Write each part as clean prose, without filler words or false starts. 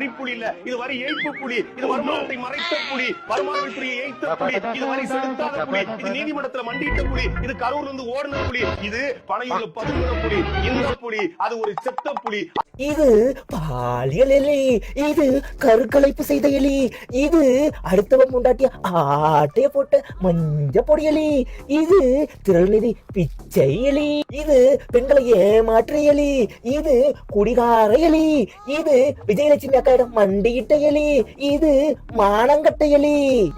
வரி புலி இல்ல, இது வரி ஏய்ப்பு புலி, இது வருமானத்தை மறைத்த புலி, வருமான வரித்துறையை ஏய்த்த புலி, இது வரி செலுத்தாத புலி, இது நீதிமன்றத்துல மண்டியிட்ட புலி, இது கரூர்ல இருந்து ஓடுன புலி, இது பனையூர்ல பதுங்குற புலி, இந்த புலி அது ஒரு செத்த புலி. இது பாலியல் எலி, இது கருக்கலைப்பு செய்த எலி, இது அடுத்தவன் முண்டாட்டிய ஆட்டைய போட்ட மஞ்ச பொடி எலி, இது திருநிதி பிச்சை எலி, இது பெண்களை ஏமாற்ற எலி, இது குடிகார எலி, இது விஜயலட்சுமி அக்காயிடம் மண்டியிட்ட எலி, இது மானங்கட்ட எலி,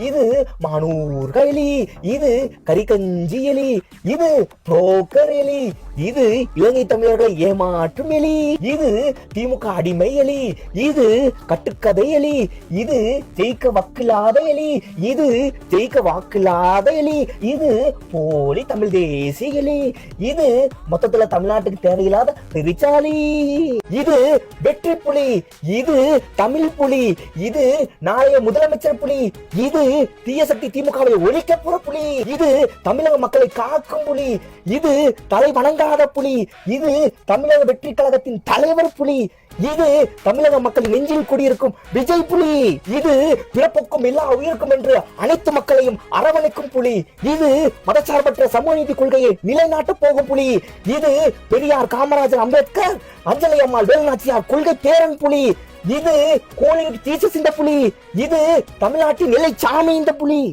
இது மானூர்க எலி, இது கரிகஞ்சி எலி, இது புரோக்கர் எலி, இது இலங்கை தமிழர்களை ஏமாற்றும் எலி, இது திமுக அடிமை எலி, இது கட்டுக்கதை எலி, இது ஜெயிக்க வக்கில்லாத எலி, இது ஜெயிக்க வாக்கில்லாத எலி, இது போலி தமிழ் தேசிய எலி, இது மொத்தத்துல தமிழ்நாட்டுக்கு தேவையில்லாத பெரிச்சாலி, இது வெற்றி புலி, இது தமிழ் புலி, இது நாளைய முதலமைச்சர் புலி, இது தீய சக்தி திமுகவை ஒழிக்க போற புலி, இது தமிழக மக்களை காக்கும் புலி, இது தலை வணங்காத புலி, இது தமிழக வெற்றி கழகத்தின் தலைவர் புலி, இது தமிழக மக்கள் நெஞ்சில் குடியிருக்கும் விஜய் புலி, இது பிறப்புக்கும் எல்லா உயிருக்கும் என்று அனைத்து மக்களையும் அரவணைக்கும் புலி, இது மதச்சார்பற்ற சமூக நீதி கொள்கையை நிலைநாட்ட போகும் புலி, இது பெரியார் காமராஜர் அம்பேத்கர் அஞ்சலி அம்மாள் வேலுநாச்சியார் கொள்கை பேரன் புலி, இது கோலிவுட் தீசஸ் இந்த புலி, இது தமிழ்நாட்டின் நிலை சாமி இந்த புலி.